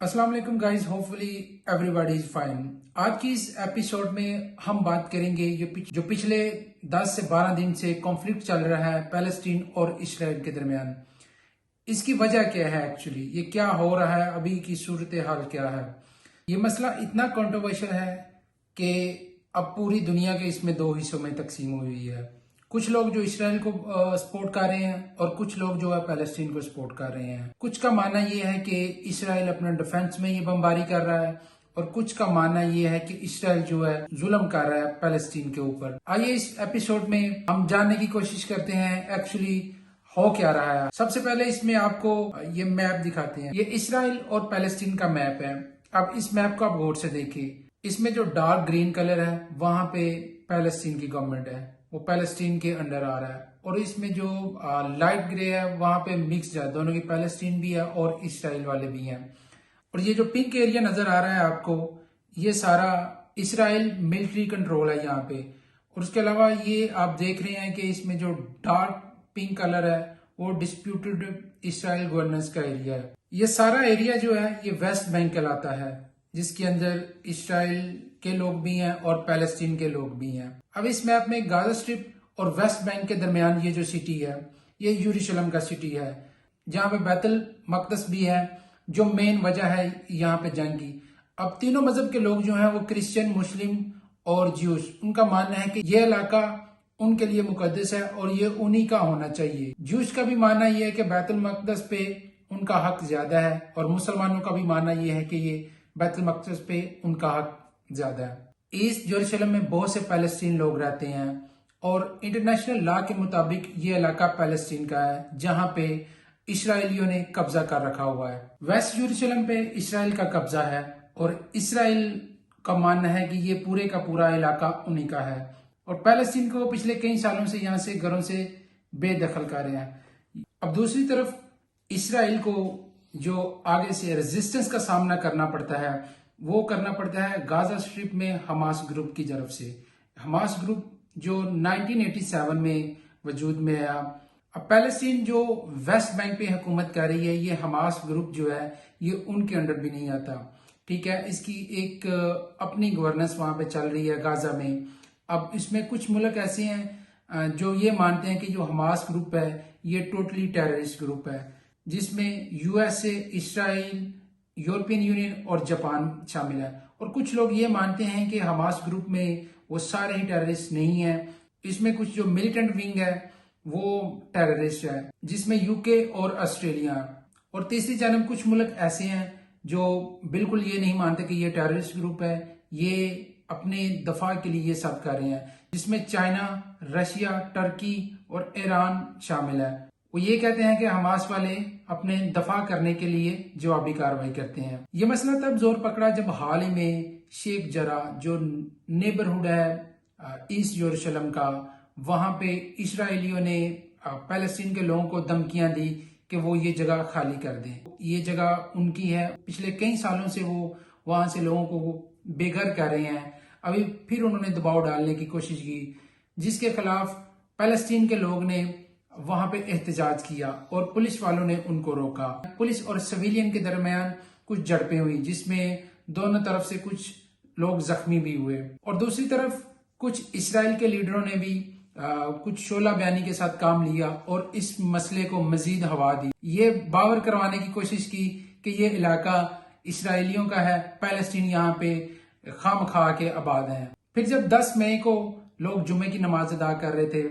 السلام علیکم guys, hopefully everybody is fine. آج کی اس ایپیسوڈ میں ہم بات کریں گے جو پچھلے 10 سے 12 دن سے کانفلکٹ چل رہا ہے پیلسٹین اور اسرائیل کے درمیان۔ اس کی وجہ کیا ہے؟ ایکچولی یہ کیا ہو رہا ہے؟ ابھی کی صورتحال کیا ہے؟ یہ مسئلہ اتنا کنٹروورشل ہے کہ اب پوری دنیا کے اس میں دو حصوں میں تقسیم ہوئی ہے۔ کچھ لوگ جو اسرائیل کو سپورٹ کر رہے ہیں اور کچھ لوگ جو ہے پیلسٹین کو سپورٹ کر رہے ہیں۔ کچھ کا ماننا یہ ہے کہ اسرائیل اپنے ڈیفنس میں یہ بمباری کر رہا ہے اور کچھ کا ماننا یہ ہے کہ اسرائیل جو ہے ظلم کر رہا ہے پیلسٹین کے اوپر۔ آئیے اس ایپیسوڈ میں ہم جاننے کی کوشش کرتے ہیں ایکچولی ہو کیا رہا ہے۔ سب سے پہلے اس میں آپ کو یہ میپ دکھاتے ہیں۔ یہ اسرائیل اور پیلسٹین کا میپ ہے۔ اب اس میپ کو آپ غور سے دیکھیں۔ اس میں جو ڈارک گرین کلر ہے وہاں پہ پیلسٹین کی گورنمنٹ ہے، وہ پیلسٹین کے انڈر آ رہا ہے، اور اس میں جو لائٹ گرے ہے وہاں پہ مکس ہے، دونوں کی پیلسٹین بھی ہے اور اسرائیل والے بھی ہیں۔ اور یہ جو پنک ایریا نظر آ رہا ہے آپ کو، یہ سارا اسرائیل ملٹری کنٹرول ہے یہاں پہ۔ اور اس کے علاوہ یہ آپ دیکھ رہے ہیں کہ اس میں جو ڈارک پنک کلر ہے وہ ڈسپیوٹڈ اسرائیل گورننس کا ایریا ہے۔ یہ سارا ایریا جو ہے یہ ویسٹ بینک کہلاتا ہے، جس کے اندر اسرائیل کے لوگ بھی ہیں اور پیلسٹین کے لوگ بھی ہیں۔ اب اس میپ میں غازہ اسٹرپ اور ویسٹ بینک کے درمیان یہ جو سٹی ہے یہ یروشلم کا سٹی ہے، جہاں پہ بیت المقدس بھی ہے، جو مین وجہ ہے یہاں پہ جنگ کی۔ اب تینوں مذہب کے لوگ جو ہیں وہ کرسچن، مسلم اور جیوش، ان کا ماننا ہے کہ یہ علاقہ ان کے لیے مقدس ہے اور یہ انہی کا ہونا چاہیے۔ جیوش کا بھی ماننا یہ ہے کہ بیت المقدس پہ ان کا حق زیادہ ہے، اور مسلمانوں کا بھی ماننا یہ ہے کہ یہ بیت المقدس پہ ان کا حق زیادہ ہے۔ ایسٹ یروشلم میں بہت سے پیلسٹین لوگ رہتے ہیں، اور انٹرنیشنل لا کے مطابق یہ علاقہ پیلسٹین کا ہے، جہاں پہ اسرائیلیوں نے قبضہ کر رکھا ہوا ہے۔ ویسٹ یروشلم پہ اسرائیل کا قبضہ ہے، اور اسرائیل کا ماننا ہے کہ یہ پورے کا پورا علاقہ انہی کا ہے، اور پیلسٹین کو پچھلے کئی سالوں سے یہاں سے گھروں سے بے دخل کر رہے ہیں۔ اب دوسری طرف اسرائیل کو جو آگے سے ریزسٹنس کا سامنا کرنا پڑتا ہے وہ کرنا پڑتا ہے غازہ اسٹرپ میں حماس گروپ کی طرف سے۔ حماس گروپ جو 1987 میں وجود میں آیا۔ اب پیلسٹین جو ویسٹ بینک پہ حکومت کر رہی ہے، یہ حماس گروپ جو ہے یہ ان کے انڈر بھی نہیں آتا، ٹھیک ہے۔ اس کی ایک اپنی گورننس وہاں پہ چل رہی ہے غازہ میں۔ اب اس میں کچھ ملک ایسے ہیں جو یہ مانتے ہیں کہ جو حماس گروپ ہے یہ ٹوٹلی ٹیررسٹ گروپ ہے، جس میں U S A, Israel, European union اور جاپان شامل ہے۔ اور کچھ لوگ یہ مانتے ہیں کہ حماس گروپ میں وہ سارے ہی ٹیررسٹ نہیں ہیں، اس میں کچھ جو ملیٹنٹ ونگ ہے وہ ٹیررسٹ ہے، جس میں یو کے اور آسٹریلیا ہے۔ اور تیسری جانب کچھ ملک ایسے ہیں جو بالکل یہ نہیں مانتے کہ یہ ٹیررسٹ گروپ ہے، یہ اپنے دفاع کے لیے یہ سب کر رہے ہیں، جس میں چائنا، رشیا، ترکی اور ایران شامل ہے۔ وہ یہ کہتے ہیں کہ حماس والے اپنے دفاع کرنے کے لیے جوابی کارروائی کرتے ہیں۔ یہ مسئلہ تب زور پکڑا جب حال ہی میں شیخ جرح جو نیبرہڈ ہے ایسٹ یروشلم کا، وہاں پہ اسرائیلیوں نے پیلسٹین کے لوگوں کو دھمکیاں دی کہ وہ یہ جگہ خالی کر دیں، یہ جگہ ان کی ہے۔ پچھلے کئی سالوں سے وہ وہاں سے لوگوں کو بے گھر کر رہے ہیں۔ ابھی پھر انہوں نے دباؤ ڈالنے کی کوشش کی، جس کے خلاف پیلسٹین کے لوگ نے وہاں پہ احتجاج کیا اور پولیس والوں نے ان کو روکا۔ پولیس اور سویلین کے درمیان کچھ جھڑپیں ہوئی، جس میں دونوں طرف سے کچھ لوگ زخمی بھی ہوئے، اور دوسری طرف کچھ اسرائیل کے لیڈروں نے بھی کچھ شعلہ بیانی کے ساتھ کام لیا اور اس مسئلے کو مزید ہوا دی، یہ باور کروانے کی کوشش کی کہ یہ علاقہ اسرائیلیوں کا ہے، پیلسٹین یہاں پہ خام خواہ کے آباد ہیں۔ پھر جب 10 مئی کو لوگ جمعے کی نماز ادا کر رہے تھے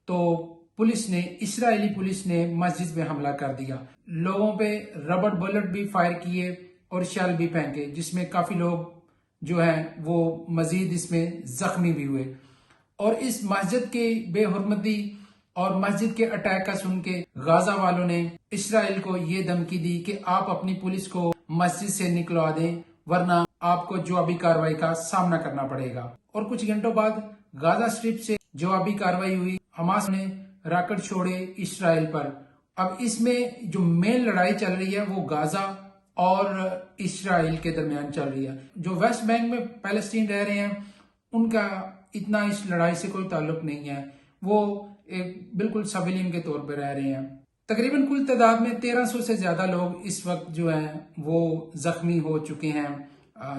تو اسرائیلی پولیس نے مسجد میں حملہ کر دیا، لوگوں پہ ربڑ بلٹ بھی فائر کیے اور شیل بھی پھینکے، جس میں کافی لوگ جو ہیں وہ مزید اس میں زخمی بھی ہوئے۔ اور اس مسجد کی بے حرمتی اور مسجد کے اٹیک کا سن کے غازہ والوں نے اسرائیل کو یہ دھمکی دی کہ آپ اپنی پولیس کو مسجد سے نکلوا دیں، ورنہ آپ کو جوابی کارروائی کا سامنا کرنا پڑے گا۔ اور کچھ گھنٹوں بعد غازہ اسٹرپ سے جوابی کارروائی ہوئی، حماس نے راکٹ چھوڑے اسرائیل پر۔ اب اس میں جو مین لڑائی چل رہی ہے وہ غازہ اور اسرائیل کے درمیان چل رہی ہے۔ جو ویسٹ بینک میں پیلسٹین رہ رہے ہیں ان کا اتنا اس لڑائی سے کوئی تعلق نہیں ہے، وہ ایک بالکل سویلین کے طور پہ رہ رہے ہیں۔ تقریباً کل تعداد میں 1300 سے زیادہ لوگ اس وقت جو ہیں وہ زخمی ہو چکے ہیں،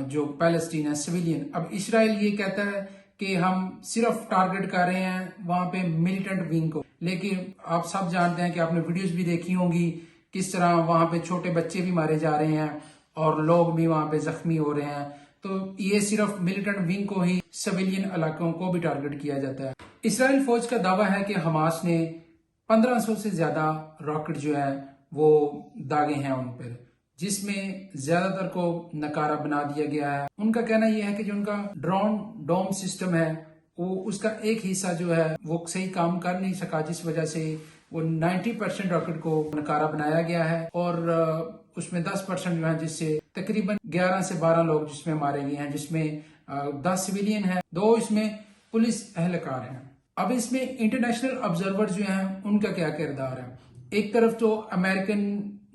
جو پیلسٹین ہے سویلین۔ اب اسرائیل یہ کہتا ہے کہ ہم صرف ٹارگٹ کر رہے ہیں وہاں پہ ملیٹنٹ ونگ کو، لیکن آپ سب جانتے ہیں کہ آپ نے ویڈیوز بھی دیکھی ہوں گی کس طرح وہاں پہ چھوٹے بچے بھی مارے جا رہے ہیں اور لوگ بھی وہاں پہ زخمی ہو رہے ہیں۔ تو یہ صرف ملیٹنٹ ونگ کو ہی، سویلین علاقوں کو بھی ٹارگٹ کیا جاتا ہے۔ اسرائیل فوج کا دعویٰ ہے کہ حماس نے 1500 سے زیادہ راکٹ جو ہے وہ داغے ہیں ان پر، جس میں زیادہ تر کو نکارہ بنا دیا گیا ہے۔ ان کا کہنا یہ ہے کہ جو ان کا ڈرون ڈوم سسٹم ہے وہ اس کا ایک حصہ جو ہے وہ صحیح کام کر نہیں سکا، جس وجہ سے وہ 90% راکٹ کو نکارہ بنایا گیا ہے، اور اس میں 10% جو ہے جس سے تقریباً 11 سے 12 لوگ جس میں مارے گئے ہیں، جس میں 10 سویلین ہیں، 2 اس میں پولیس اہلکار ہیں۔ اب اس میں انٹرنیشنل آبزرور جو ہیں ان کا کیا کردار ہے؟ ایک طرف تو امریکن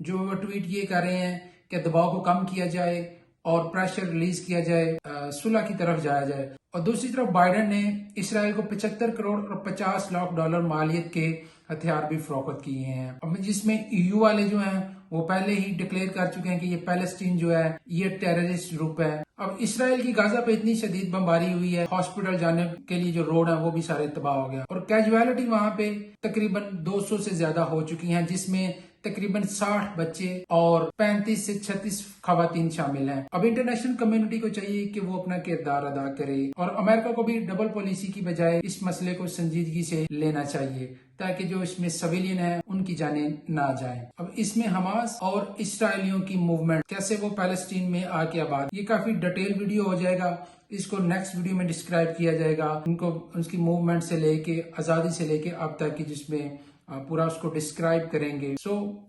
جو ٹویٹ یہ کر رہے ہیں کہ دباؤ کو کم کیا جائے اور پریشر ریلیز کیا جائے، صلح کی طرف جایا جائے، اور دوسری طرف بائیڈن نے اسرائیل کو 75 کروڑ اور 50 لاکھ ڈالر مالیت کے ہتھیار بھی فروخت کیے ہیں، جس میں EU والے جو ہیں وہ پہلے ہی ڈکلیئر کر چکے ہیں کہ یہ پیلسٹین جو ہے یہ ٹیررسٹ گروپ ہے۔ اب اسرائیل کی غزہ پہ اتنی شدید بمباری ہوئی ہے، ہاسپٹل جانے کے لیے جو روڈ ہیں وہ بھی سارے تباہ ہو گیا، اور کیجویلٹی وہاں پہ تقریباً 200 سے زیادہ ہو چکی ہیں، جس میں تقریباً 60 بچے اور 35 سے 36 خواتین شامل ہیں۔ اب انٹرنیشنل کمیونٹی کو چاہیے کہ وہ اپنا کردار ادا کرے، اور امریکہ کو بھی ڈبل پالیسی کی بجائے اس مسئلے کو سنجیدگی سے لینا چاہیے تاکہ جو اس میں سویلین ہیں ان کی جانیں نہ جائیں۔ اب اس میں حماس اور اسرائیلیوں کی موومنٹ کیسے وہ پیلسٹین میں آ کے آباد، یہ کافی ڈیٹیل ویڈیو ہو جائے گا، اس کو نیکسٹ ویڈیو میں ڈسکرائب کیا جائے گا، ان کو اس کی موومنٹ سے لے کے آزادی سے لے کے اب تک کی، جس میں پورا اس کو ڈسکرائب کریں گے۔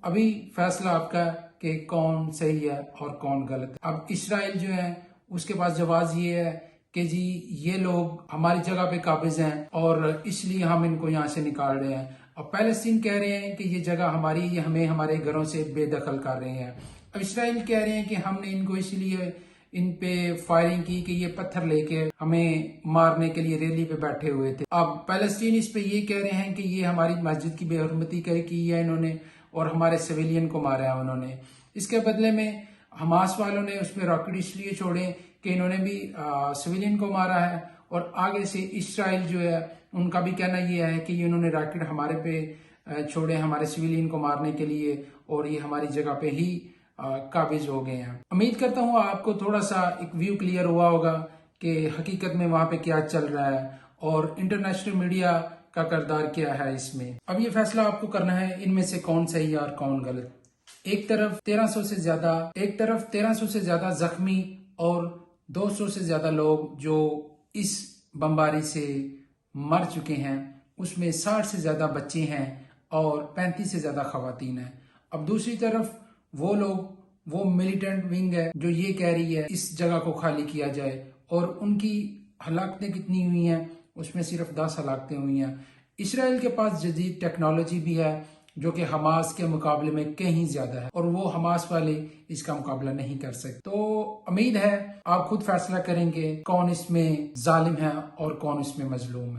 ابھی فیصلہ آپ کا کہ کون صحیح ہے اور کون غلط۔ اب اسرائیل جو ہے اس کے پاس جواز یہ ہے کہ جی یہ لوگ ہماری جگہ پہ قابض ہیں اور اس لیے ہم ان کو یہاں سے نکال رہے ہیں۔ اب پیلسٹین کہہ رہے ہیں کہ یہ جگہ ہماری، یہ ہمیں ہمارے گھروں سے بے دخل کر رہے ہیں۔ اب اسرائیل کہہ رہے ہیں کہ ہم نے ان کو اس لیے ان پہ فائرنگ کی کہ یہ پتھر لے کے ہمیں مارنے کے لیے ریلی پہ بیٹھے ہوئے تھے۔ اب پیلسٹین اس پہ یہ کہہ رہے ہیں کہ یہ ہماری مسجد کی بے حرمتی کی ہے انہوں نے، اور ہمارے سویلین کو مارا ہے انہوں نے۔ اس کے بدلے میں حماس والوں نے اس میں راکٹ اس لیے چھوڑے کہ انہوں نے بھی سویلین کو مارا ہے، اور آگے سے اسرائیل جو ہے ان کا بھی کہنا یہ ہے کہ انہوں نے راکٹ ہمارے پہ چھوڑے ہمارے سویلین کو مارنے کے لیے، اور یہ ہماری جگہ پہ ہی قابض ہو گئے ہیں۔ امید کرتا ہوں آپ کو تھوڑا سا ایک ویو کلیئر ہوا ہوگا کہ حقیقت میں وہاں پہ کیا چل رہا ہے اور انٹرنیشنل میڈیا کا کردار کیا ہے اس میں۔ اب یہ فیصلہ آپ کو کرنا ہے ان میں سے کون صحیح اور کون غلط۔ ایک طرف 1300 سے زیادہ زخمی اور 200 سے زیادہ لوگ جو اس بمباری سے مر چکے ہیں، اس میں 60 سے زیادہ بچے ہیں اور 35 سے زیادہ خواتین ہیں۔ اب دوسری طرف وہ لوگ، وہ ملیٹنٹ ونگ ہے جو یہ کہہ رہی ہے اس جگہ کو خالی کیا جائے، اور ان کی ہلاکتیں کتنی ہوئی ہیں؟ اس میں صرف 10 ہلاکتیں ہوئی ہیں۔ اسرائیل کے پاس جدید ٹیکنالوجی بھی ہے جو کہ حماس کے مقابلے میں کہیں زیادہ ہے، اور وہ حماس والے اس کا مقابلہ نہیں کر سکتے۔ تو امید ہے آپ خود فیصلہ کریں گے کون اس میں ظالم ہے اور کون اس میں مظلوم ہے۔